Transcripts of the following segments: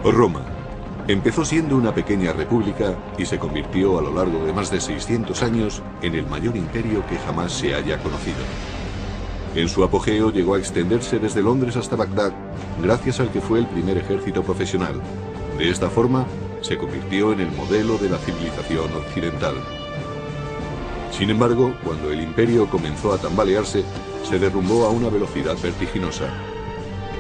Roma empezó siendo una pequeña república y se convirtió a lo largo de más de 600 años en el mayor imperio que jamás se haya conocido. En su apogeo llegó a extenderse desde Londres hasta Bagdad, gracias al que fue el primer ejército profesional. De esta forma, se convirtió en el modelo de la civilización occidental. Sin embargo, cuando el imperio comenzó a tambalearse, se derrumbó a una velocidad vertiginosa.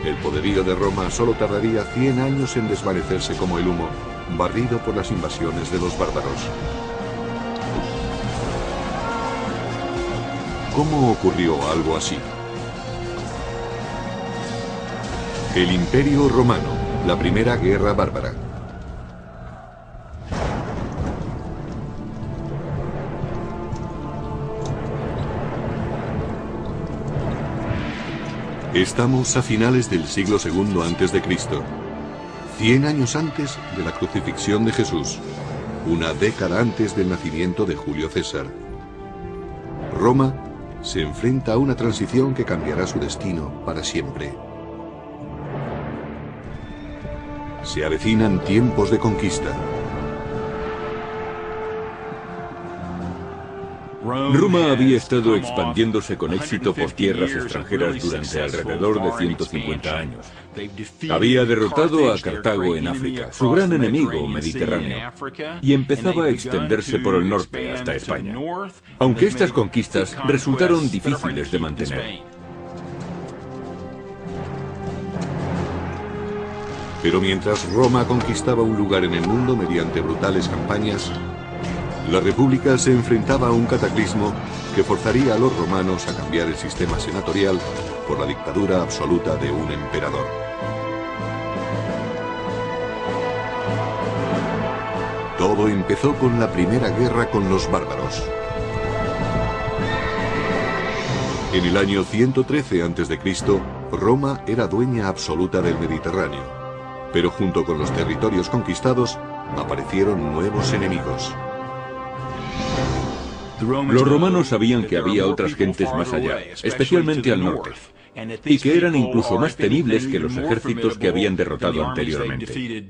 El poderío de Roma solo tardaría 100 años en desvanecerse como el humo, barrido por las invasiones de los bárbaros. ¿Cómo ocurrió algo así? El Imperio Romano, la primera guerra bárbara. Estamos a finales del siglo II a.C., 100 años antes de la crucifixión de Jesús, una década antes del nacimiento de Julio César. Roma se enfrenta a una transición que cambiará su destino para siempre. Se avecinan tiempos de conquista. Roma había estado expandiéndose con éxito por tierras extranjeras durante alrededor de 150 años. Había derrotado a Cartago en África, su gran enemigo mediterráneo, y empezaba a extenderse por el norte hasta España, aunque estas conquistas resultaron difíciles de mantener. Pero mientras Roma conquistaba un lugar en el mundo mediante brutales campañas, la República se enfrentaba a un cataclismo que forzaría a los romanos a cambiar el sistema senatorial por la dictadura absoluta de un emperador. Todo empezó con la primera guerra con los bárbaros. En el año 113 a.C., Roma era dueña absoluta del Mediterráneo, pero junto con los territorios conquistados aparecieron nuevos enemigos. Los romanos sabían que había otras gentes más allá, especialmente al norte, y que eran incluso más temibles que los ejércitos que habían derrotado anteriormente.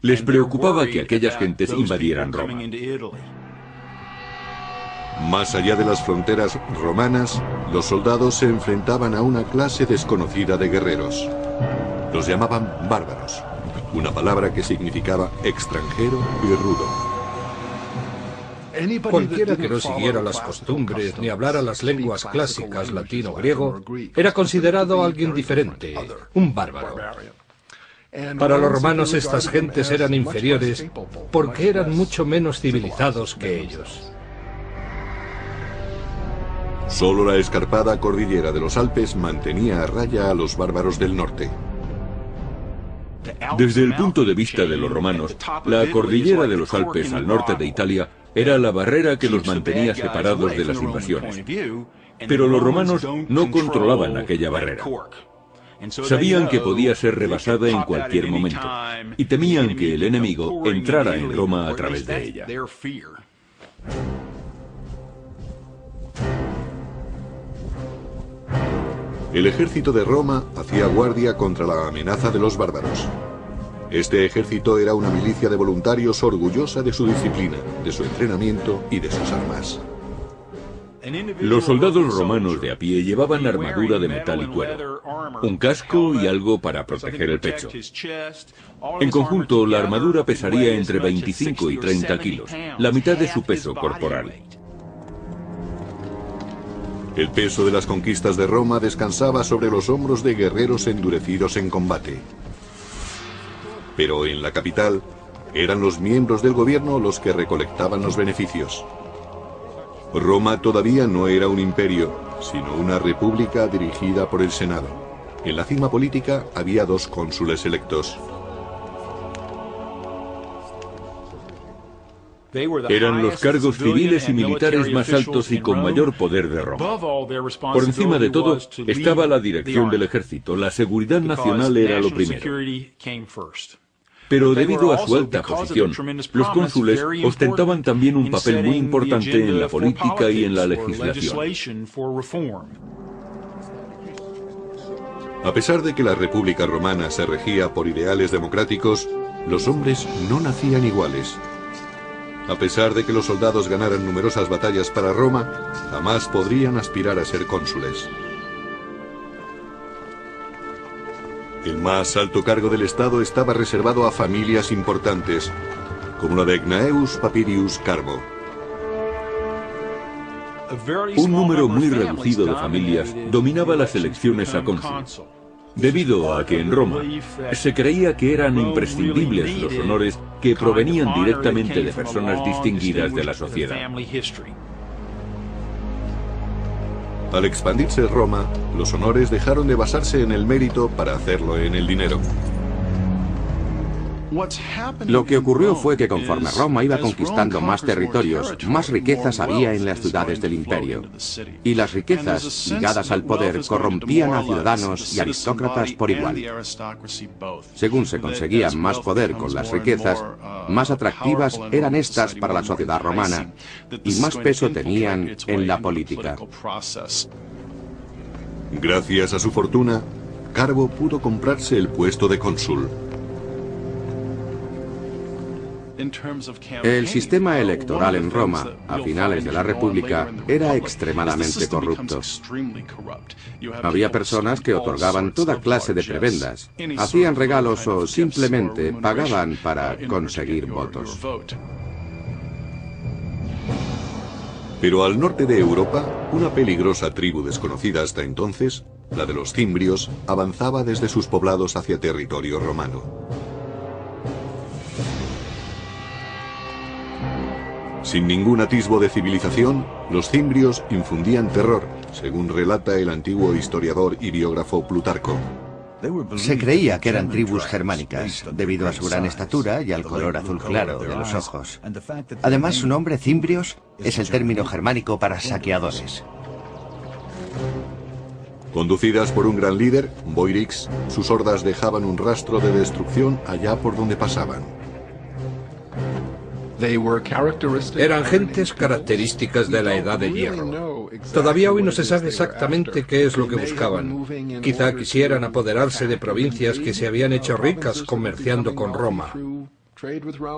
Les preocupaba que aquellas gentes invadieran Roma. Más allá de las fronteras romanas, los soldados se enfrentaban a una clase desconocida de guerreros. Los llamaban bárbaros, una palabra que significaba extranjero y rudo. Cualquiera que no siguiera las costumbres ni hablara las lenguas clásicas latino o griego era considerado alguien diferente, un bárbaro. Para los romanos estas gentes eran inferiores porque eran mucho menos civilizados que ellos. Solo la escarpada cordillera de los Alpes mantenía a raya a los bárbaros del norte. Desde el punto de vista de los romanos, la cordillera de los Alpes al norte de Italia era la barrera que los mantenía separados de las invasiones. Pero los romanos no controlaban aquella barrera. Sabían que podía ser rebasada en cualquier momento, y temían que el enemigo entrara en Roma a través de ella. El ejército de Roma hacía guardia contra la amenaza de los bárbaros. Este ejército era una milicia de voluntarios orgullosa de su disciplina, de su entrenamiento y de sus armas. Los soldados romanos de a pie llevaban armadura de metal y cuero, un casco y algo para proteger el pecho. En conjunto, la armadura pesaría entre 25 y 30 kilos, la mitad de su peso corporal. El peso de las conquistas de Roma descansaba sobre los hombros de guerreros endurecidos en combate. Pero en la capital, eran los miembros del gobierno los que recolectaban los beneficios. Roma todavía no era un imperio, sino una república dirigida por el Senado. En la cima política había 2 cónsules electos. Eran los cargos civiles y militares más altos y con mayor poder de Roma. Por encima de todo estaba la dirección del ejército. La seguridad nacional era lo primero. Pero debido a su alta posición, los cónsules ostentaban también un papel muy importante en la política y en la legislación. A pesar de que la República Romana se regía por ideales democráticos, los hombres no nacían iguales. A pesar de que los soldados ganaran numerosas batallas para Roma, jamás podrían aspirar a ser cónsules. El más alto cargo del Estado estaba reservado a familias importantes, como la de Gnaeus Papirius Carbo. Un número muy reducido de familias dominaba las elecciones a cónsul, debido a que en Roma se creía que eran imprescindibles los honores que provenían directamente de personas distinguidas de la sociedad. Al expandirse Roma, los honores dejaron de basarse en el mérito para hacerlo en el dinero. Lo que ocurrió fue que conforme Roma iba conquistando más territorios, más riquezas había en las ciudades del imperio. Y las riquezas, ligadas al poder, corrompían a ciudadanos y aristócratas por igual. Según se conseguía más poder con las riquezas, más atractivas eran estas para la sociedad romana y más peso tenían en la política. Gracias a su fortuna, Carbo pudo comprarse el puesto de cónsul. El sistema electoral en Roma, a finales de la República, era extremadamente corrupto. Había personas que otorgaban toda clase de prebendas, hacían regalos o simplemente pagaban para conseguir votos. Pero al norte de Europa, una peligrosa tribu desconocida hasta entonces, la de los cimbrios, avanzaba desde sus poblados hacia territorio romano. Sin ningún atisbo de civilización, los cimbrios infundían terror, según relata el antiguo historiador y biógrafo Plutarco. Se creía que eran tribus germánicas, debido a su gran estatura y al color azul claro de los ojos. Además, su nombre, cimbrios, es el término germánico para saqueadores. Conducidas por un gran líder, Boirix, sus hordas dejaban un rastro de destrucción allá por donde pasaban. Eran gentes características de la Edad de Hierro. Todavía hoy no se sabe exactamente qué es lo que buscaban. Quizá quisieran apoderarse de provincias que se habían hecho ricas comerciando con Roma.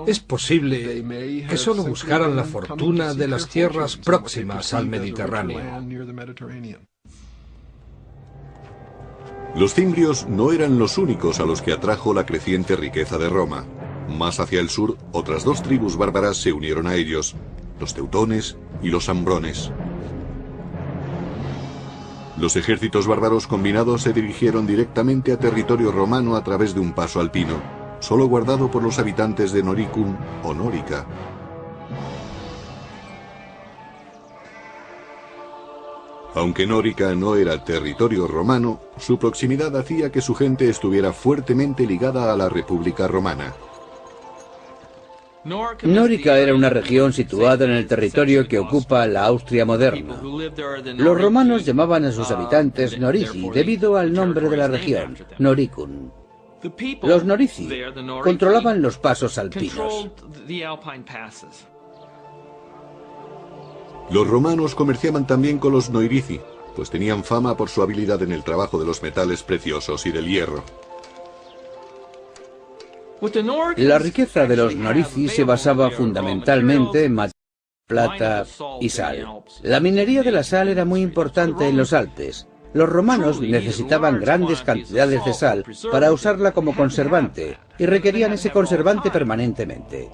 Es posible que solo buscaran la fortuna de las tierras próximas al Mediterráneo. Los cimbrios no eran los únicos a los que atrajo la creciente riqueza de Roma. Más hacia el sur, otras dos tribus bárbaras se unieron a ellos, los teutones y los ambrones. Los ejércitos bárbaros combinados se dirigieron directamente a territorio romano a través de un paso alpino, solo guardado por los habitantes de Noricum o Nórica. Aunque Nórica no era territorio romano, su proximidad hacía que su gente estuviera fuertemente ligada a la República Romana. Nórica era una región situada en el territorio que ocupa la Austria moderna. Los romanos llamaban a sus habitantes Norici debido al nombre de la región, Noricum. Los Norici controlaban los pasos alpinos. Los romanos comerciaban también con los Noirici, pues tenían fama por su habilidad en el trabajo de los metales preciosos y del hierro. La riqueza de los Norici se basaba fundamentalmente en plata y sal. La minería de la sal era muy importante en los Alpes. Los romanos necesitaban grandes cantidades de sal para usarla como conservante y requerían ese conservante permanentemente.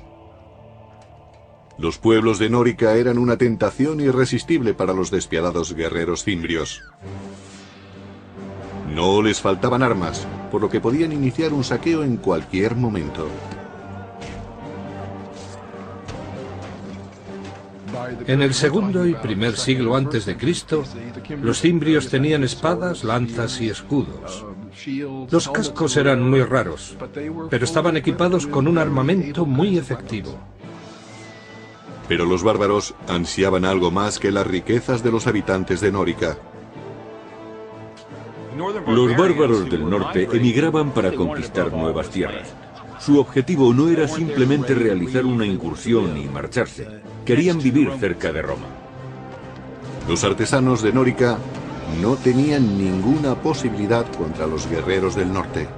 Los pueblos de Nórica eran una tentación irresistible para los despiadados guerreros cimbrios. No les faltaban armas, por lo que podían iniciar un saqueo en cualquier momento. En el segundo y primer siglo antes de Cristo, los cimbrios tenían espadas, lanzas y escudos. Los cascos eran muy raros, pero estaban equipados con un armamento muy efectivo. Pero los bárbaros ansiaban algo más que las riquezas de los habitantes de Nórica. Los bárbaros del norte emigraban para conquistar nuevas tierras. Su objetivo no era simplemente realizar una incursión y marcharse. Querían vivir cerca de Roma. Los artesanos de Nórica no tenían ninguna posibilidad contra los guerreros del norte.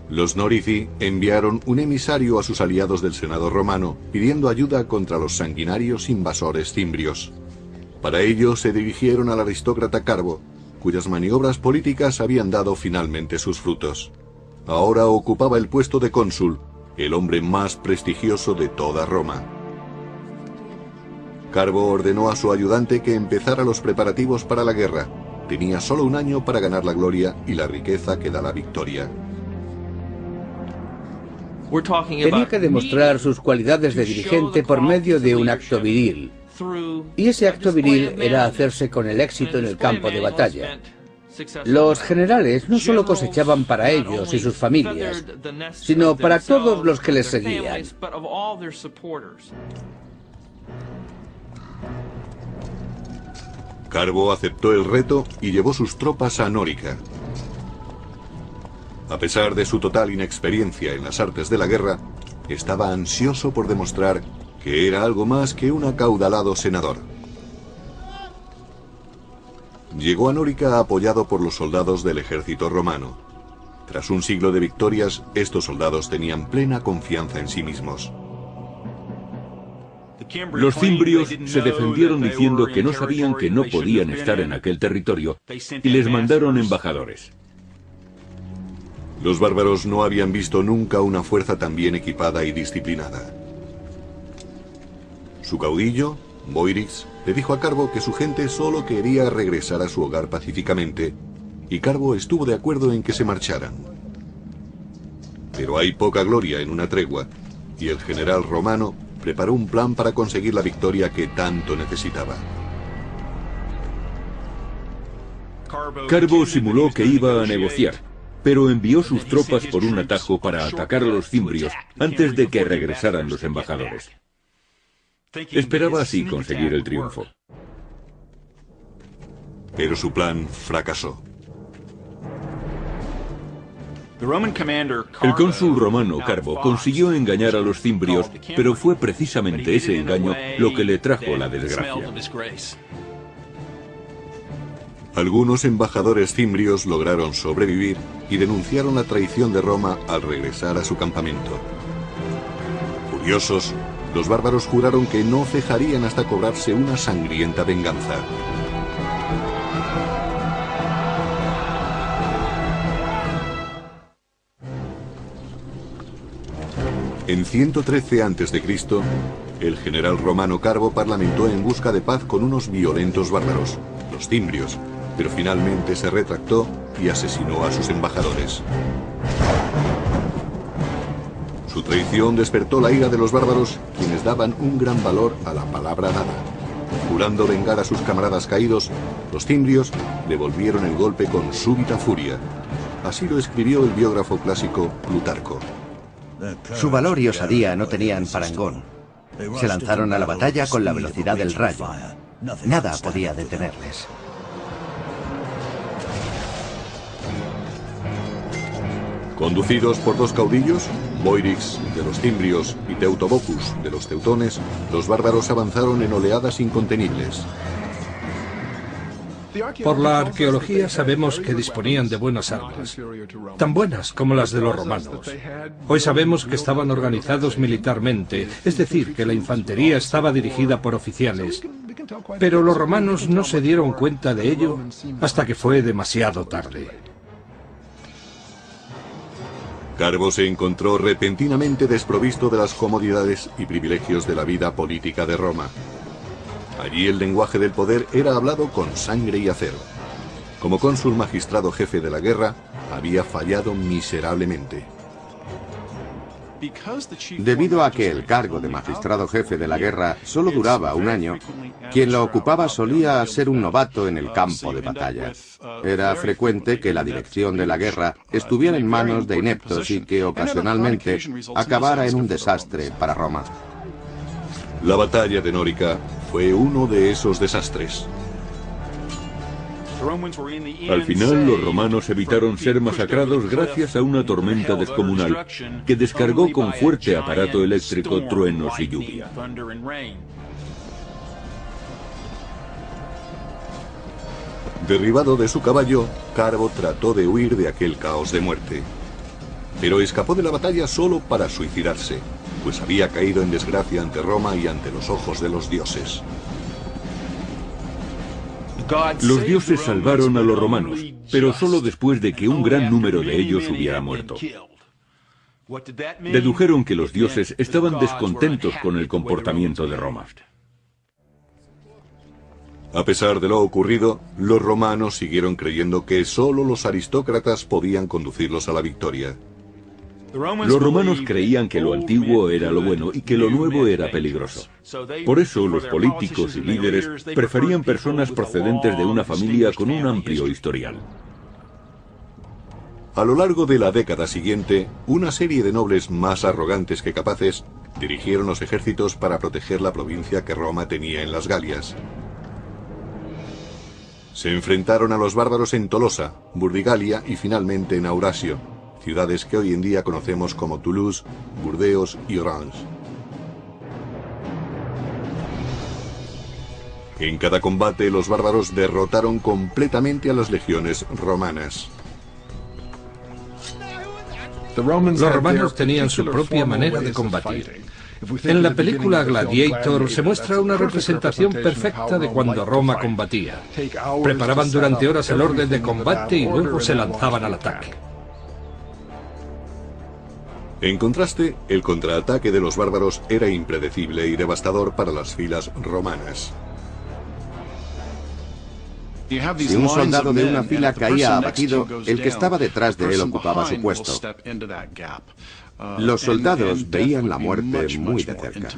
Los Norici enviaron un emisario a sus aliados del Senado romano pidiendo ayuda contra los sanguinarios invasores cimbrios. Para ello se dirigieron al aristócrata Carbo, cuyas maniobras políticas habían dado finalmente sus frutos. Ahora ocupaba el puesto de cónsul, el hombre más prestigioso de toda Roma. Carbo ordenó a su ayudante que empezara los preparativos para la guerra. Tenía solo un año para ganar la gloria y la riqueza que da la victoria. Tenía que demostrar sus cualidades de dirigente por medio de un acto viril. Y ese acto viril era hacerse con el éxito en el campo de batalla. Los generales no solo cosechaban para ellos y sus familias, sino para todos los que les seguían. Carbo aceptó el reto y llevó sus tropas a Nórica. A pesar de su total inexperiencia en las artes de la guerra, estaba ansioso por demostrar que era algo más que un acaudalado senador. Llegó a Nórica apoyado por los soldados del ejército romano. Tras un siglo de victorias, estos soldados tenían plena confianza en sí mismos. Los cimbrios se defendieron diciendo que no sabían que no podían estar en aquel territorio y les mandaron embajadores. Los bárbaros no habían visto nunca una fuerza tan bien equipada y disciplinada. Su caudillo, Boirix, le dijo a Carbo que su gente solo quería regresar a su hogar pacíficamente, y Carbo estuvo de acuerdo en que se marcharan. Pero hay poca gloria en una tregua, y el general romano preparó un plan para conseguir la victoria que tanto necesitaba. Carbo simuló que iba a negociar, pero envió sus tropas por un atajo para atacar a los cimbrios antes de que regresaran los embajadores. Esperaba así conseguir el triunfo. Pero su plan fracasó. El cónsul romano Carbo consiguió engañar a los cimbrios, pero fue precisamente ese engaño lo que le trajo la desgracia. Algunos embajadores cimbrios lograron sobrevivir y denunciaron la traición de Roma al regresar a su campamento. Furiosos, los bárbaros juraron que no cejarían hasta cobrarse una sangrienta venganza. En 113 a.C., el general romano Carbo parlamentó en busca de paz con unos violentos bárbaros, los cimbrios, pero finalmente se retractó y asesinó a sus embajadores. Su traición despertó la ira de los bárbaros, quienes daban un gran valor a la palabra dada. Jurando vengar a sus camaradas caídos, los cimbrios devolvieron el golpe con súbita furia. Así lo escribió el biógrafo clásico Plutarco. Su valor y osadía no tenían parangón. Se lanzaron a la batalla con la velocidad del rayo. Nada podía detenerles. Conducidos por dos caudillos, Boirix de los cimbrios y Teutobocus de los teutones, los bárbaros avanzaron en oleadas incontenibles. Por la arqueología sabemos que disponían de buenas armas, tan buenas como las de los romanos. Hoy sabemos que estaban organizados militarmente, es decir, que la infantería estaba dirigida por oficiales. Pero los romanos no se dieron cuenta de ello hasta que fue demasiado tarde. Carbo se encontró repentinamente desprovisto de las comodidades y privilegios de la vida política de Roma. Allí el lenguaje del poder era hablado con sangre y acero. Como cónsul magistrado jefe de la guerra, había fallado miserablemente. Debido a que el cargo de magistrado jefe de la guerra solo duraba un año, quien lo ocupaba solía ser un novato en el campo de batalla. Era frecuente que la dirección de la guerra estuviera en manos de ineptos y que ocasionalmente acabara en un desastre para Roma. La batalla de Nórica fue uno de esos desastres. Al final, los romanos evitaron ser masacrados gracias a una tormenta descomunal que descargó con fuerte aparato eléctrico truenos y lluvia. Derribado de su caballo, Carbo trató de huir de aquel caos de muerte. Pero escapó de la batalla solo para suicidarse, pues había caído en desgracia ante Roma y ante los ojos de los dioses. Los dioses salvaron a los romanos, pero solo después de que un gran número de ellos hubiera muerto. Dedujeron que los dioses estaban descontentos con el comportamiento de Roma. A pesar de lo ocurrido, los romanos siguieron creyendo que solo los aristócratas podían conducirlos a la victoria. Los romanos creían que lo antiguo era lo bueno y que lo nuevo era peligroso. Por eso los políticos y líderes preferían personas procedentes de una familia con un amplio historial. A lo largo de la década siguiente, una serie de nobles más arrogantes que capaces dirigieron los ejércitos para proteger la provincia que Roma tenía en las Galias. Se enfrentaron a los bárbaros en Tolosa, Burdigalia y finalmente en Aurasio, ciudades que hoy en día conocemos como Toulouse, Burdeos y Orange. En cada combate los bárbaros derrotaron completamente a las legiones romanas. Los romanos tenían su propia manera de combatir. En la película Gladiator se muestra una representación perfecta de cuando Roma combatía. Preparaban durante horas el orden de combate y luego se lanzaban al ataque. En contraste, el contraataque de los bárbaros era impredecible y devastador para las filas romanas. Si un soldado de una fila caía abatido, el que estaba detrás de él ocupaba su puesto. Los soldados veían la muerte muy de cerca.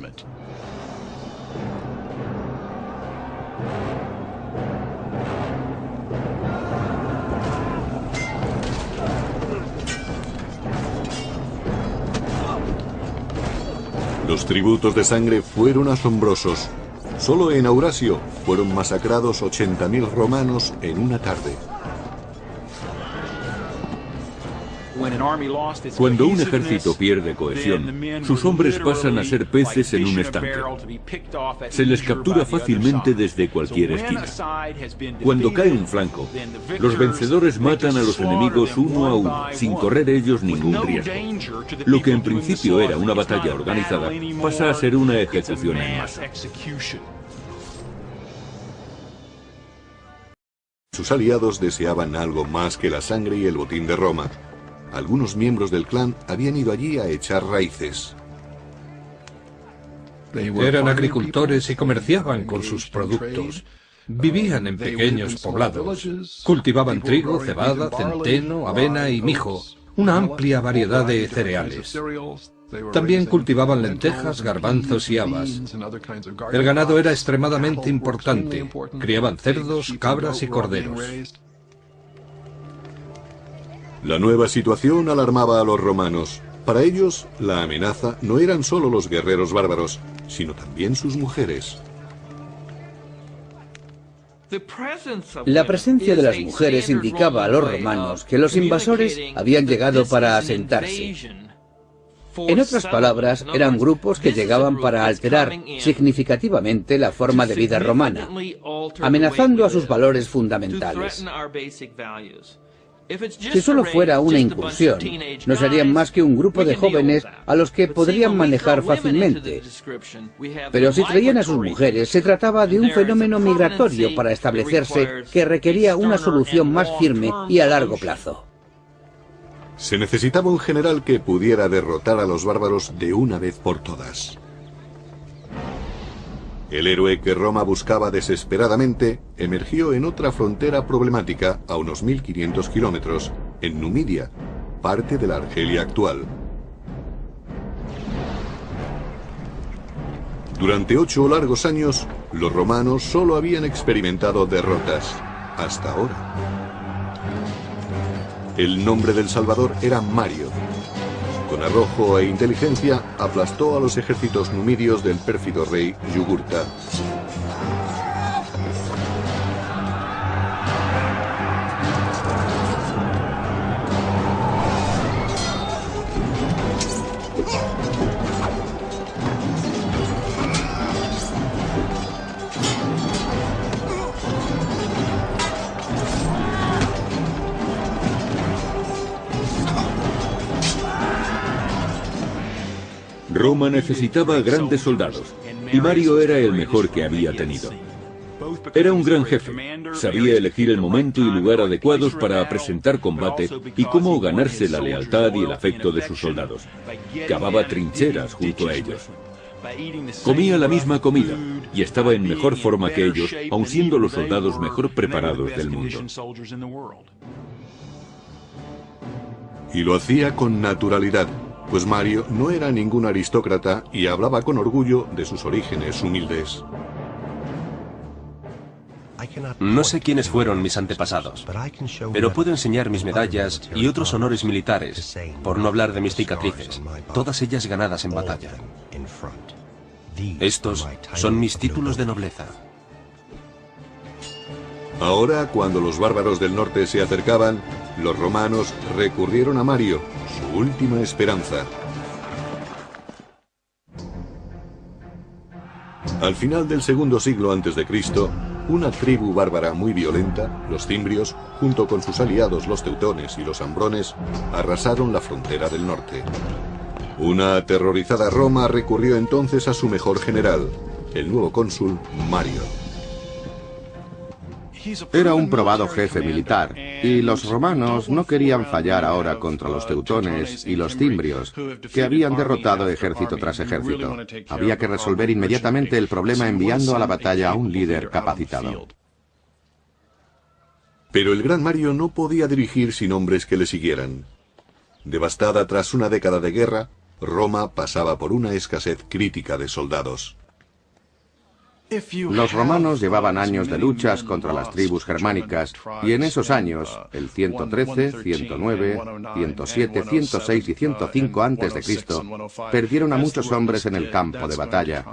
Los tributos de sangre fueron asombrosos. Solo en Aurasio fueron masacrados 80.000 romanos en una tarde. Cuando un ejército pierde cohesión, sus hombres pasan a ser peces en un estanque. Se les captura fácilmente desde cualquier esquina. Cuando cae un flanco, los vencedores matan a los enemigos uno a uno, sin correr ellos ningún riesgo. Lo que en principio era una batalla organizada pasa a ser una ejecución en masa. Sus aliados deseaban algo más que la sangre y el botín de Roma. Algunos miembros del clan habían ido allí a echar raíces. Eran agricultores y comerciaban con sus productos. Vivían en pequeños poblados. Cultivaban trigo, cebada, centeno, avena y mijo, una amplia variedad de cereales. También cultivaban lentejas, garbanzos y habas. El ganado era extremadamente importante. Criaban cerdos, cabras y corderos. La nueva situación alarmaba a los romanos. Para ellos, la amenaza no eran solo los guerreros bárbaros, sino también sus mujeres. La presencia de las mujeres indicaba a los romanos que los invasores habían llegado para asentarse. En otras palabras, eran grupos que llegaban para alterar significativamente la forma de vida romana, amenazando a sus valores fundamentales. Si solo fuera una incursión, no serían más que un grupo de jóvenes a los que podrían manejar fácilmente. Pero si traían a sus mujeres, se trataba de un fenómeno migratorio para establecerse que requería una solución más firme y a largo plazo. Se necesitaba un general que pudiera derrotar a los bárbaros de una vez por todas. El héroe que Roma buscaba desesperadamente emergió en otra frontera problemática a unos 1500 kilómetros, en Numidia, parte de la Argelia actual. Durante 8 largos años, los romanos solo habían experimentado derrotas, hasta ahora. El nombre del Salvador era Mario. Con arrojo e inteligencia aplastó a los ejércitos numidios del pérfido rey Yugurta. Roma necesitaba grandes soldados, y Mario era el mejor que había tenido. Era un gran jefe, sabía elegir el momento y lugar adecuados para presentar combate y cómo ganarse la lealtad y el afecto de sus soldados. Cavaba trincheras junto a ellos. Comía la misma comida y estaba en mejor forma que ellos, aun siendo los soldados mejor preparados del mundo. Y lo hacía con naturalidad, pues Mario no era ningún aristócrata y hablaba con orgullo de sus orígenes humildes. No sé quiénes fueron mis antepasados, pero puedo enseñar mis medallas y otros honores militares, por no hablar de mis cicatrices, todas ellas ganadas en batalla. Estos son mis títulos de nobleza. Ahora, cuando los bárbaros del norte se acercaban, los romanos recurrieron a Mario, su última esperanza. Al final del segundo siglo a.C., una tribu bárbara muy violenta, los cimbrios, junto con sus aliados los teutones y los ambrones, arrasaron la frontera del norte. Una aterrorizada Roma recurrió entonces a su mejor general, el nuevo cónsul Mario. Era un probado jefe militar, y los romanos no querían fallar ahora contra los teutones y los cimbrios, que habían derrotado ejército tras ejército. Había que resolver inmediatamente el problema enviando a la batalla a un líder capacitado. Pero el gran Mario no podía dirigir sin hombres que le siguieran. Devastada tras una década de guerra, Roma pasaba por una escasez crítica de soldados. Los romanos llevaban años de luchas contra las tribus germánicas, y en esos años, el 113, 109, 107, 106 y 105 a.C., perdieron a muchos hombres en el campo de batalla.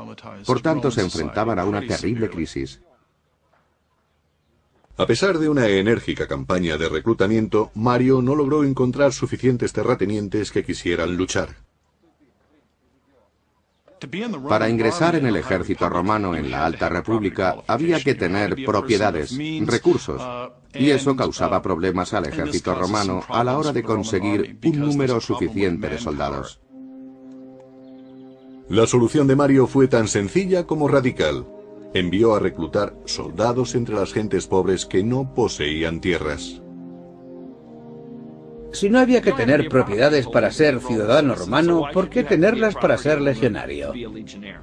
Por tanto, se enfrentaban a una terrible crisis. A pesar de una enérgica campaña de reclutamiento, Mario no logró encontrar suficientes terratenientes que quisieran luchar. Para ingresar en el ejército romano en la Alta República había que tener propiedades, recursos, y eso causaba problemas al ejército romano a la hora de conseguir un número suficiente de soldados. La solución de Mario fue tan sencilla como radical. Envió a reclutar soldados entre las gentes pobres que no poseían tierras. Si no había que tener propiedades para ser ciudadano romano, ¿por qué tenerlas para ser legionario?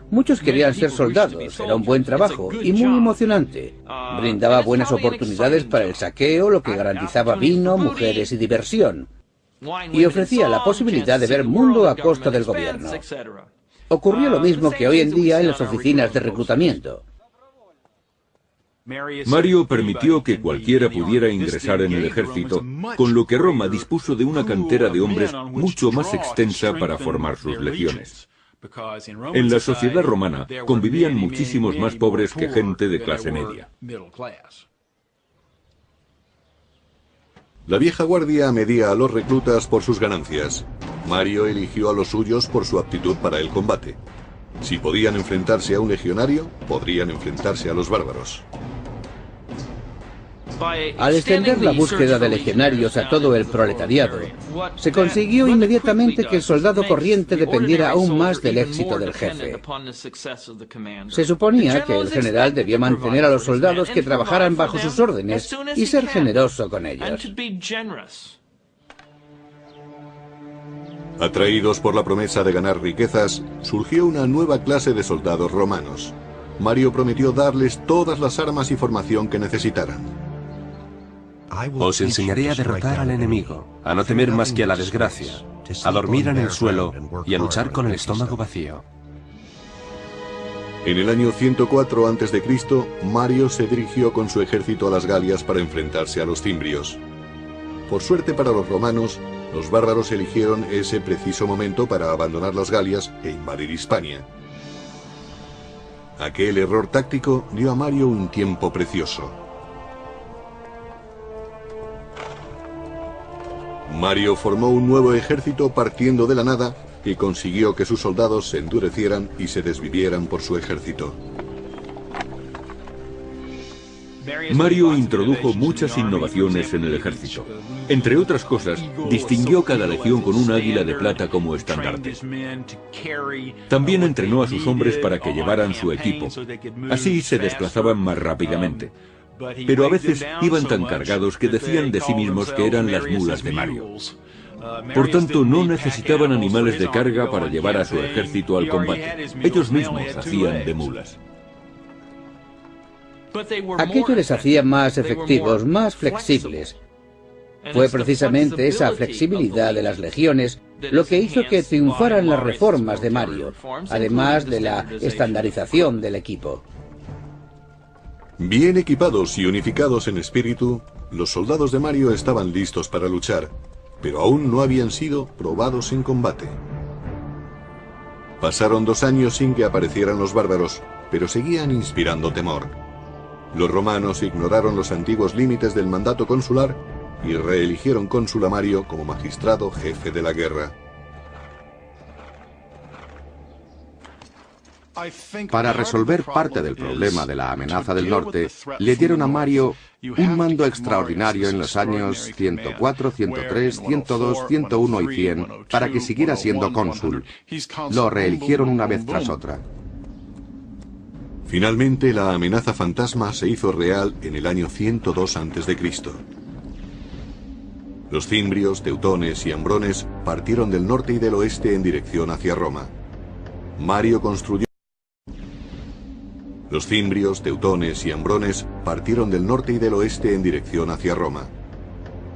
Muchos querían ser soldados, era un buen trabajo y muy emocionante. Brindaba buenas oportunidades para el saqueo, lo que garantizaba vino, mujeres y diversión. Y ofrecía la posibilidad de ver mundo a costa del gobierno. Ocurrió lo mismo que hoy en día en las oficinas de reclutamiento. Mario permitió que cualquiera pudiera ingresar en el ejército, con lo que Roma dispuso de una cantera de hombres mucho más extensa para formar sus legiones. En la sociedad romana convivían muchísimos más pobres que gente de clase media. La vieja guardia medía a los reclutas por sus ganancias. Mario eligió a los suyos por su aptitud para el combate. Si podían enfrentarse a un legionario, podrían enfrentarse a los bárbaros. Al extender la búsqueda de legionarios a todo el proletariado, se consiguió inmediatamente que el soldado corriente dependiera aún más del éxito del jefe. Se suponía que el general debía mantener a los soldados que trabajaran bajo sus órdenes y ser generoso con ellos. Atraídos por la promesa de ganar riquezas, surgió una nueva clase de soldados romanos. Mario prometió darles todas las armas y formación que necesitaran. Os enseñaré a derrotar al enemigo, a no temer más que a la desgracia, a dormir en el suelo y a luchar con el estómago vacío. En el año 104 a.C., Mario se dirigió con su ejército a las Galias para enfrentarse a los cimbrios. Por suerte para los romanos, los bárbaros eligieron ese preciso momento para abandonar las Galias e invadir Hispania. Aquel error táctico dio a Mario un tiempo precioso. Mario formó un nuevo ejército partiendo de la nada y consiguió que sus soldados se endurecieran y se desvivieran por su ejército. Mario introdujo muchas innovaciones en el ejército. Entre otras cosas, distinguió cada legión con un águila de plata como estandarte. También entrenó a sus hombres para que llevaran su equipo. Así se desplazaban más rápidamente. Pero a veces iban tan cargados que decían de sí mismos que eran las mulas de Mario. Por tanto, no necesitaban animales de carga para llevar a su ejército al combate. Ellos mismos hacían de mulas. Aquello les hacía más efectivos, más flexibles. Fue precisamente esa flexibilidad de las legiones lo que hizo que triunfaran las reformas de Mario, además de la estandarización del equipo. Bien equipados y unificados en espíritu, los soldados de Mario estaban listos para luchar, pero aún no habían sido probados en combate. Pasaron 2 años sin que aparecieran los bárbaros, pero seguían inspirando temor. Los romanos ignoraron los antiguos límites del mandato consular y reeligieron cónsul a Mario como magistrado jefe de la guerra. Para resolver parte del problema de la amenaza del norte, le dieron a Mario un mando extraordinario en los años 104, 103, 102, 101 y 100 para que siguiera siendo cónsul. Lo reeligieron una vez tras otra. Finalmente, la amenaza fantasma se hizo real en el año 102 a.C. Los cimbrios, teutones y ambrones partieron del norte y del oeste en dirección hacia Roma. Mario construyó... Los cimbrios, teutones y ambrones partieron del norte y del oeste en dirección hacia Roma.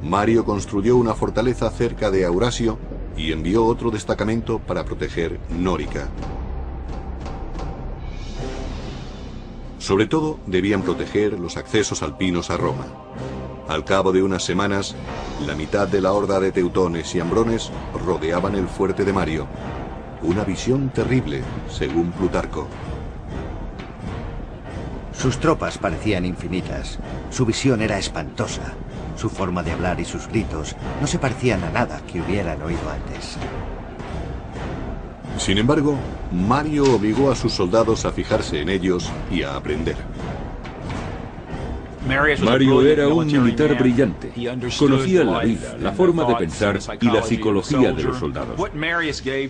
Mario construyó una fortaleza cerca de Aurasio y envió otro destacamento para proteger Nórica. Sobre todo, debían proteger los accesos alpinos a Roma. Al cabo de unas semanas, la mitad de la horda de teutones y ambrones rodeaban el fuerte de Mario. Una visión terrible, según Plutarco. Sus tropas parecían infinitas. Su visión era espantosa. Su forma de hablar y sus gritos no se parecían a nada que hubieran oído antes. Sin embargo, Mario obligó a sus soldados a fijarse en ellos y a aprender. Mario era un militar brillante. Conocía la vida, la forma de pensar y la psicología de los soldados.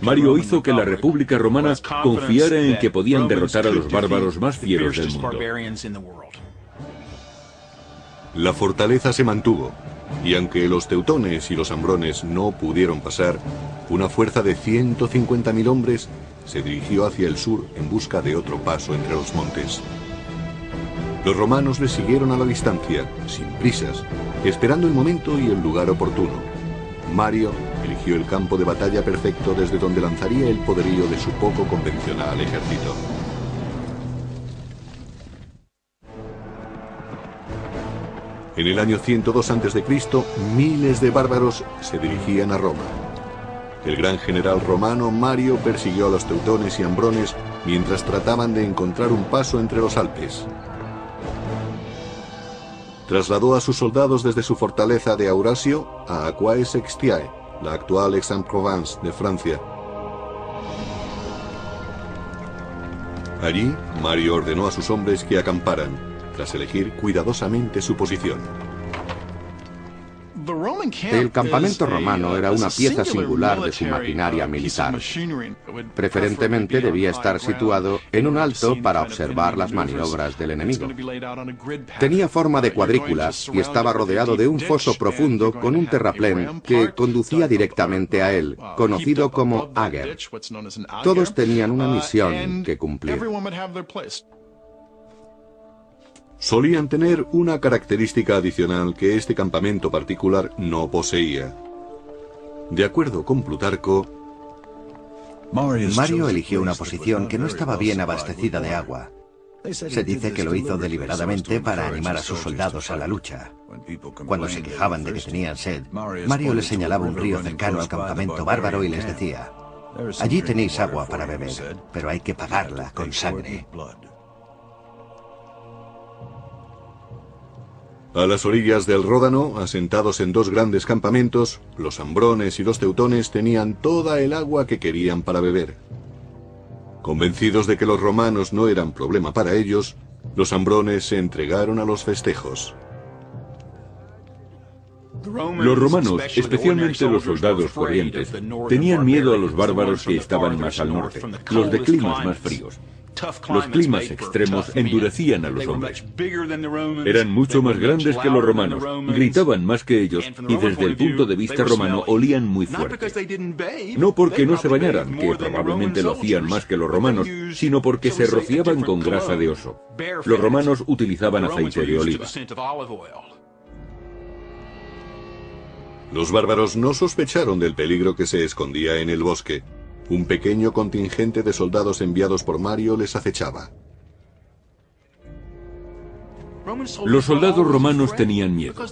Mario hizo que la República Romana confiara en que podían derrotar a los bárbaros más fieros del mundo. La fortaleza se mantuvo, y aunque los teutones y los ambrones no pudieron pasar, una fuerza de 150.000 hombres se dirigió hacia el sur en busca de otro paso entre los montes. Los romanos le siguieron a la distancia, sin prisas, esperando el momento y el lugar oportuno. Mario eligió el campo de batalla perfecto desde donde lanzaría el poderío de su poco convencional ejército. En el año 102 a.C., miles de bárbaros se dirigían a Roma. El gran general romano Mario persiguió a los teutones y ambrones mientras trataban de encontrar un paso entre los Alpes. Trasladó a sus soldados desde su fortaleza de Aurasio a Aquae-Sextiae, la actual Aix-en-Provence de Francia. Allí, Mario ordenó a sus hombres que acamparan, tras elegir cuidadosamente su posición. El campamento romano era una pieza singular de su maquinaria militar. Preferentemente debía estar situado en un alto para observar las maniobras del enemigo. Tenía forma de cuadrícula y estaba rodeado de un foso profundo con un terraplén que conducía directamente a él, conocido como Ager. Todos tenían una misión que cumplir. Solían tener una característica adicional que este campamento particular no poseía. De acuerdo con Plutarco, Mario eligió una posición que no estaba bien abastecida de agua. Se dice que lo hizo deliberadamente para animar a sus soldados a la lucha. Cuando se quejaban de que tenían sed, Mario les señalaba un río cercano al campamento bárbaro y les decía: allí tenéis agua para beber, pero hay que pagarla con sangre. A las orillas del Ródano, asentados en 2 grandes campamentos, los ambrones y los teutones tenían toda el agua que querían para beber. Convencidos de que los romanos no eran problema para ellos, Los hambrones se entregaron a los festejos. Los romanos, especialmente los soldados corrientes, tenían miedo a los bárbaros que estaban más al norte, los de climas más fríos. Los climas extremos endurecían a los hombres. Eran mucho más grandes que los romanos, gritaban más que ellos y desde el punto de vista romano olían muy fuerte. No porque no se bañaran, que probablemente lo hacían más que los romanos, sino porque se rociaban con grasa de oso. Los romanos utilizaban aceite de oliva. Los bárbaros no sospecharon del peligro que se escondía en el bosque. Un pequeño contingente de soldados enviados por Mario les acechaba. Los soldados romanos tenían miedo.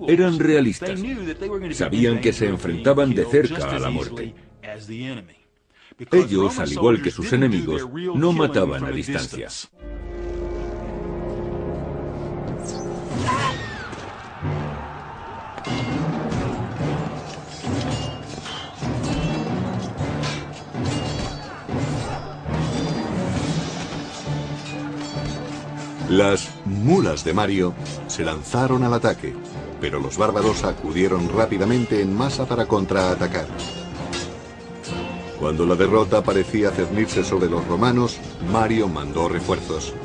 Eran realistas. Sabían que se enfrentaban de cerca a la muerte. Ellos, al igual que sus enemigos, no mataban a distancia. Las mulas de Mario se lanzaron al ataque, pero los bárbaros acudieron rápidamente en masa para contraatacar. Cuando la derrota parecía cernirse sobre los romanos, Mario mandó refuerzos.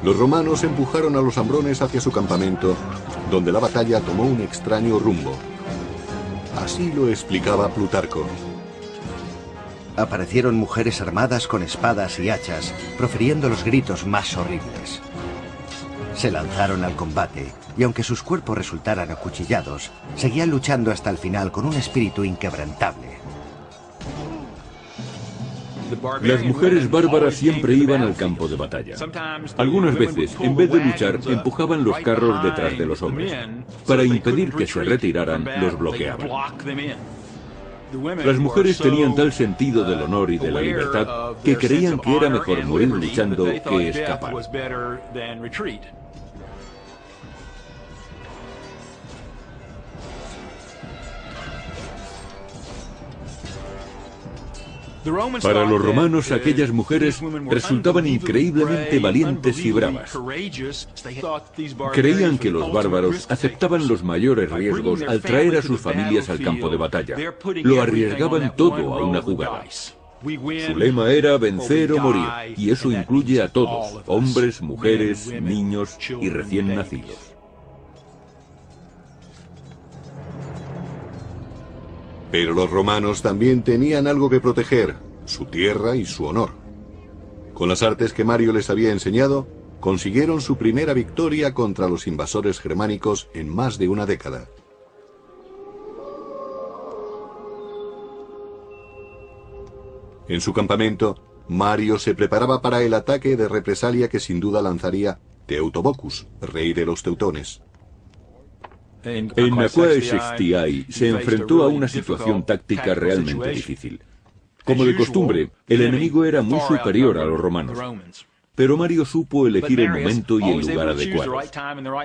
Los romanos empujaron a los hambrones hacia su campamento, donde la batalla tomó un extraño rumbo. Así lo explicaba Plutarco. Aparecieron mujeres armadas con espadas y hachas, profiriendo los gritos más horribles. Se lanzaron al combate, y aunque sus cuerpos resultaran acuchillados, seguían luchando hasta el final con un espíritu inquebrantable. Las mujeres bárbaras siempre iban al campo de batalla. Algunas veces, en vez de luchar, empujaban los carros detrás de los hombres. Para impedir que se retiraran, los bloqueaban. Las mujeres tenían tal sentido del honor y de la libertad que creían que era mejor morir luchando que escapar. Para los romanos, aquellas mujeres resultaban increíblemente valientes y bravas. Creían que los bárbaros aceptaban los mayores riesgos al traer a sus familias al campo de batalla. Lo arriesgaban todo a una jugada. Su lema era vencer o morir, y eso incluye a todos, hombres, mujeres, niños y recién nacidos. Pero los romanos también tenían algo que proteger, su tierra y su honor. Con las artes que Mario les había enseñado, consiguieron su primera victoria contra los invasores germánicos en más de una década. En su campamento, Mario se preparaba para el ataque de represalia que sin duda lanzaría Teutobochus, rey de los teutones. En Aquae Sextiae se enfrentó a una situación táctica realmente difícil. Como de costumbre, el enemigo era muy superior a los romanos. Pero Mario supo elegir el momento y el lugar adecuado.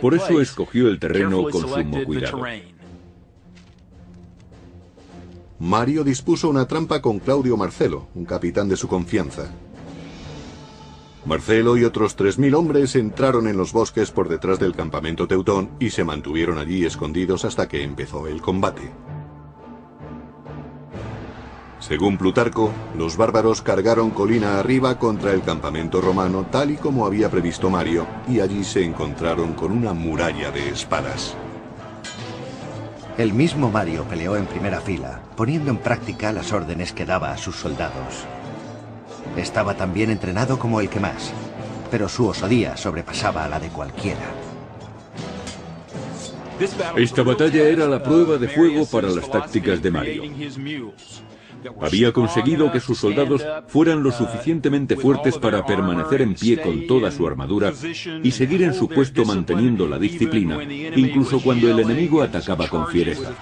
Por eso escogió el terreno con sumo cuidado. Mario dispuso una trampa con Claudio Marcelo, un capitán de su confianza. Marcelo y otros 3000 hombres entraron en los bosques por detrás del campamento teutón y se mantuvieron allí escondidos hasta que empezó el combate. Según Plutarco, los bárbaros cargaron colina arriba contra el campamento romano tal y como había previsto Mario, y allí se encontraron con una muralla de espadas. El mismo Mario peleó en primera fila, poniendo en práctica las órdenes que daba a sus soldados. Estaba tan bien entrenado como el que más, pero su osadía sobrepasaba a la de cualquiera. Esta batalla era la prueba de fuego para las tácticas de Mario. Había conseguido que sus soldados fueran lo suficientemente fuertes para permanecer en pie con toda su armadura y seguir en su puesto manteniendo la disciplina, incluso cuando el enemigo atacaba con fiereza.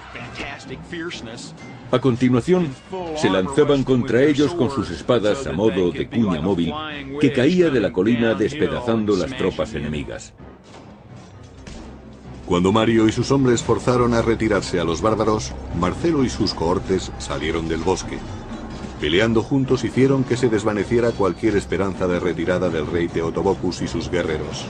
A continuación, se lanzaban contra ellos con sus espadas a modo de cuña móvil que caía de la colina despedazando las tropas enemigas. Cuando Mario y sus hombres forzaron a retirarse a los bárbaros, Marcelo y sus cohortes salieron del bosque. Peleando juntos hicieron que se desvaneciera cualquier esperanza de retirada del rey Teutóbocus y sus guerreros.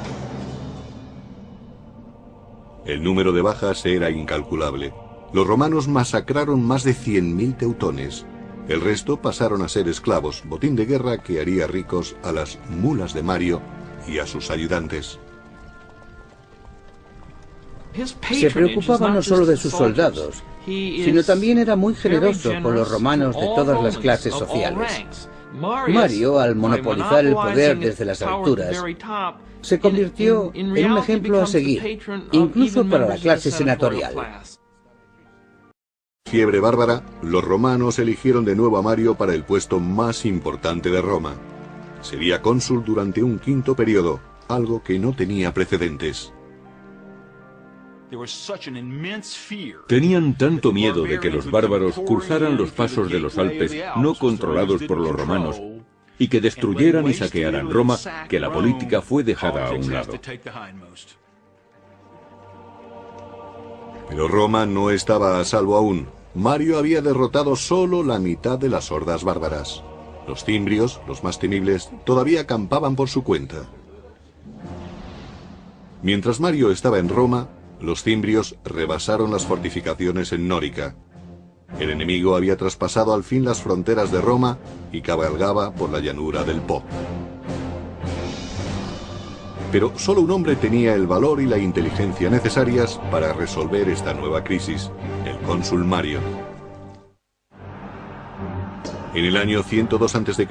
El número de bajas era incalculable. Los romanos masacraron más de 100.000 teutones. El resto pasaron a ser esclavos, botín de guerra que haría ricos a las mulas de Mario y a sus ayudantes. Se preocupaba no solo de sus soldados, sino también era muy generoso con los romanos de todas las clases sociales. Mario, al monopolizar el poder desde las alturas, se convirtió en un ejemplo a seguir, incluso para la clase senatorial. Fiebre bárbara, los romanos eligieron de nuevo a Mario para el puesto más importante de Roma. Sería cónsul durante un quinto periodo, algo que no tenía precedentes. Tenían tanto miedo de que los bárbaros cruzaran los pasos de los Alpes no controlados por los romanos y que destruyeran y saquearan Roma, que la política fue dejada a un lado. Pero Roma no estaba a salvo aún. Mario había derrotado solo la mitad de las hordas bárbaras. Los cimbrios, los más temibles, todavía acampaban por su cuenta. Mientras Mario estaba en Roma, los cimbrios rebasaron las fortificaciones en Nórica. El enemigo había traspasado al fin las fronteras de Roma y cabalgaba por la llanura del Po. Pero solo un hombre tenía el valor y la inteligencia necesarias para resolver esta nueva crisis, el cónsul Mario. En el año 102 a.C.,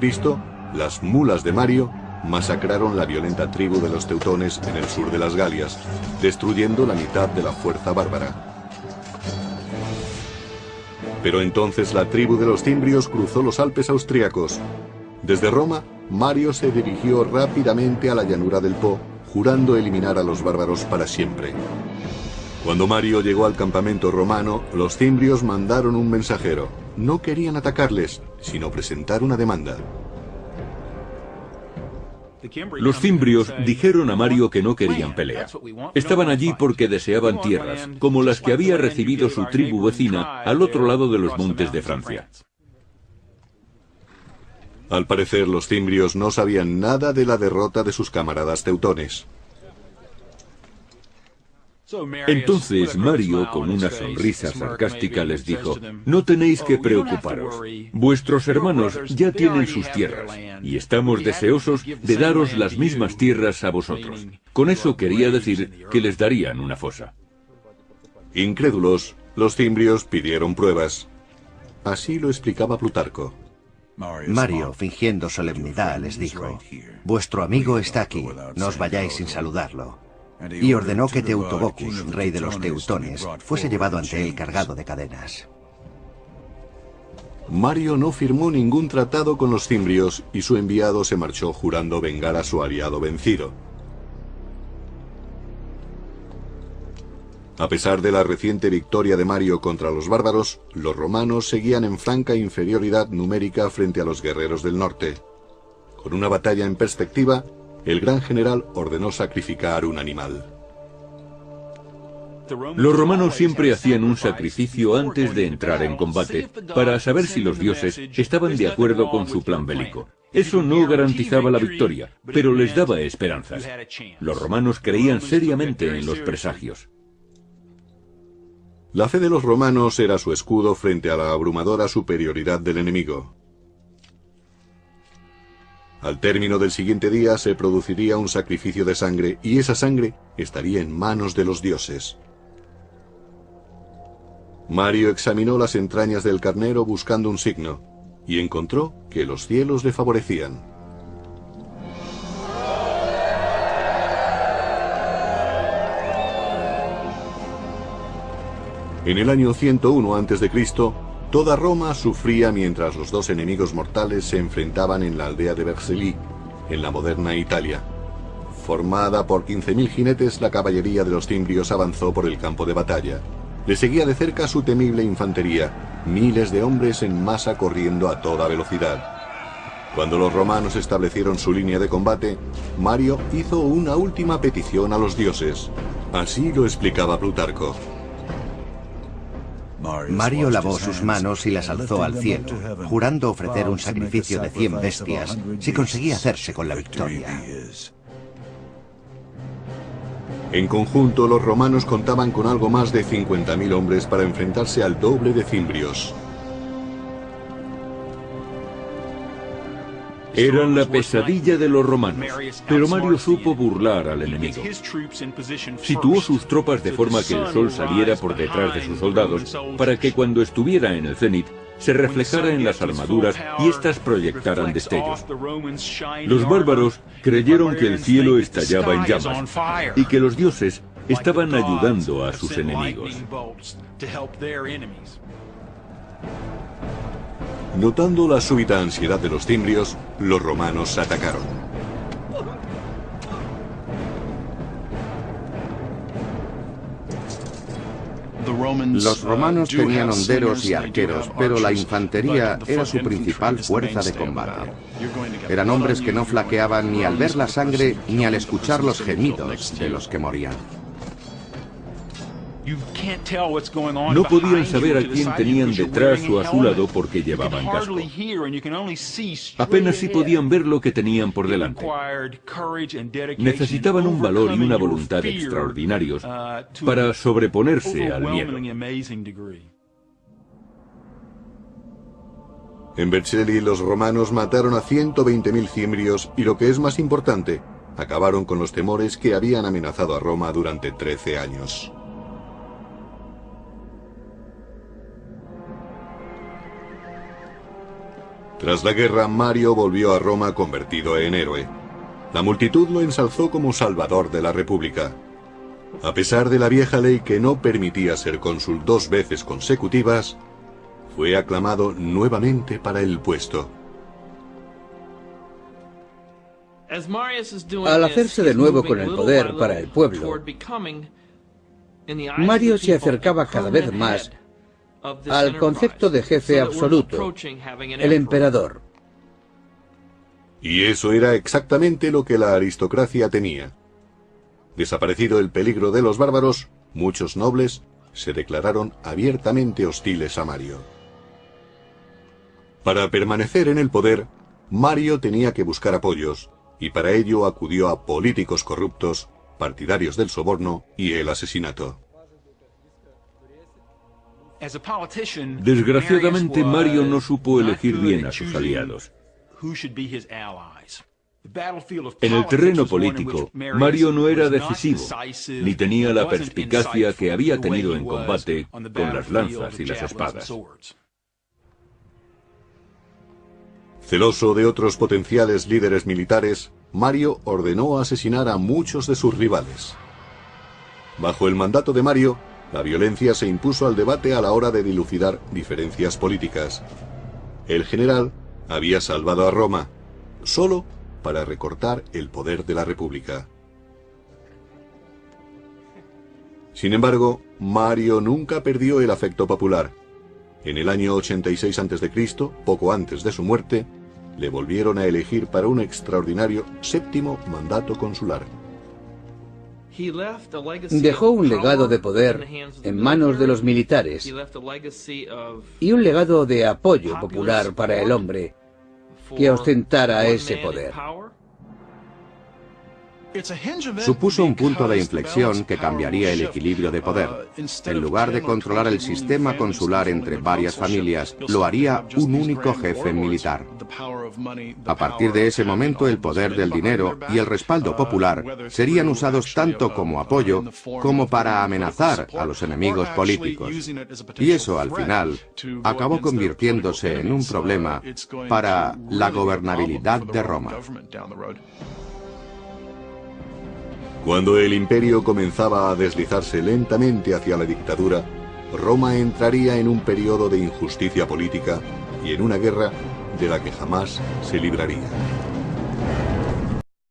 las mulas de Mario masacraron la violenta tribu de los teutones en el sur de las Galias, destruyendo la mitad de la fuerza bárbara. Pero entonces la tribu de los cimbrios cruzó los Alpes austríacos. Desde Roma, Mario se dirigió rápidamente a la llanura del Po, jurando eliminar a los bárbaros para siempre. Cuando Mario llegó al campamento romano, los cimbrios mandaron un mensajero. No querían atacarles, sino presentar una demanda. Los cimbrios dijeron a Mario que no querían pelea. Estaban allí porque deseaban tierras, como las que había recibido su tribu vecina al otro lado de los montes de Francia. Al parecer, los cimbrios no sabían nada de la derrota de sus camaradas teutones. Entonces Mario, con una sonrisa sarcástica, les dijo: no tenéis que preocuparos. Vuestros hermanos ya tienen sus tierras, y estamos deseosos de daros las mismas tierras a vosotros. Con eso quería decir que les darían una fosa. Incrédulos, los cimbrios pidieron pruebas. Así lo explicaba Plutarco. Mario, fingiendo solemnidad, les dijo: vuestro amigo está aquí, no os vayáis sin saludarlo. Y ordenó que Teutóbocus, rey de los teutones, fuese llevado ante él cargado de cadenas. Mario no firmó ningún tratado con los cimbrios y su enviado se marchó jurando vengar a su aliado vencido. A pesar de la reciente victoria de Mario contra los bárbaros, los romanos seguían en franca inferioridad numérica frente a los guerreros del norte. Con una batalla en perspectiva, el gran general ordenó sacrificar un animal. Los romanos siempre hacían un sacrificio antes de entrar en combate, para saber si los dioses estaban de acuerdo con su plan bélico. Eso no garantizaba la victoria, pero les daba esperanzas. Los romanos creían seriamente en los presagios. La fe de los romanos era su escudo frente a la abrumadora superioridad del enemigo. Al término del siguiente día se produciría un sacrificio de sangre y esa sangre estaría en manos de los dioses. Mario examinó las entrañas del carnero buscando un signo y encontró que los cielos le favorecían. En el año 101 a.C., toda Roma sufría mientras los dos enemigos mortales se enfrentaban en la aldea de Vercelli, en la moderna Italia. Formada por 15.000 jinetes, la caballería de los cimbrios avanzó por el campo de batalla. Le seguía de cerca su temible infantería, miles de hombres en masa corriendo a toda velocidad. Cuando los romanos establecieron su línea de combate, Mario hizo una última petición a los dioses. Así lo explicaba Plutarco. Mario lavó sus manos y las alzó al cielo, jurando ofrecer un sacrificio de 100 bestias si conseguía hacerse con la victoria. En conjunto, los romanos contaban con algo más de 50.000 hombres para enfrentarse al doble de cimbrios. Eran la pesadilla de los romanos, pero Mario supo burlar al enemigo. Situó sus tropas de forma que el sol saliera por detrás de sus soldados, para que cuando estuviera en el cenit, se reflejara en las armaduras y éstas proyectaran destellos. Los bárbaros creyeron que el cielo estallaba en llamas y que los dioses estaban ayudando a sus enemigos. Notando la súbita ansiedad de los cimbrios, los romanos atacaron. Los romanos tenían honderos y arqueros, pero la infantería era su principal fuerza de combate. Eran hombres que no flaqueaban ni al ver la sangre ni al escuchar los gemidos de los que morían. No podían saber a quién tenían detrás o a su lado porque llevaban casco. Apenas si podían ver lo que tenían por delante. Necesitaban un valor y una voluntad extraordinarios para sobreponerse al miedo. En Vercelli, los romanos mataron a 120.000 cimbrios y, lo que es más importante, acabaron con los temores que habían amenazado a Roma durante 13 años. Tras la guerra, Mario volvió a Roma convertido en héroe. La multitud lo ensalzó como salvador de la República. A pesar de la vieja ley que no permitía ser cónsul 2 veces consecutivas, fue aclamado nuevamente para el puesto. Al hacerse de nuevo con el poder para el pueblo, Mario se acercaba cada vez más al concepto de jefe absoluto, el emperador. Y eso era exactamente lo que la aristocracia temía. Desaparecido el peligro de los bárbaros, muchos nobles se declararon abiertamente hostiles a Mario. Para permanecer en el poder, Mario tenía que buscar apoyos, y para ello acudió a políticos corruptos, partidarios del soborno y el asesinato. Desgraciadamente, Mario no supo elegir bien a sus aliados. En el terreno político, Mario no era decisivo, ni tenía la perspicacia que había tenido en combate con las lanzas y las espadas. Celoso de otros potenciales líderes militares, Mario ordenó asesinar a muchos de sus rivales. Bajo el mandato de Mario, la violencia se impuso al debate a la hora de dilucidar diferencias políticas. El general había salvado a Roma, solo para recortar el poder de la República. Sin embargo, Mario nunca perdió el afecto popular. En el año 86 a.C., poco antes de su muerte, le volvieron a elegir para un extraordinario 7º mandato consular. Dejó un legado de poder en manos de los militares y un legado de apoyo popular para el hombre que ostentara ese poder. Supuso un punto de inflexión que cambiaría el equilibrio de poder. En lugar de controlar el sistema consular entre varias familias, lo haría un único jefe militar. A partir de ese momento, el poder del dinero y el respaldo popular serían usados tanto como apoyo como para amenazar a los enemigos políticos. Y eso, al final, acabó convirtiéndose en un problema para la gobernabilidad de Roma. Cuando el imperio comenzaba a deslizarse lentamente hacia la dictadura, Roma entraría en un periodo de injusticia política y en una guerra de la que jamás se libraría.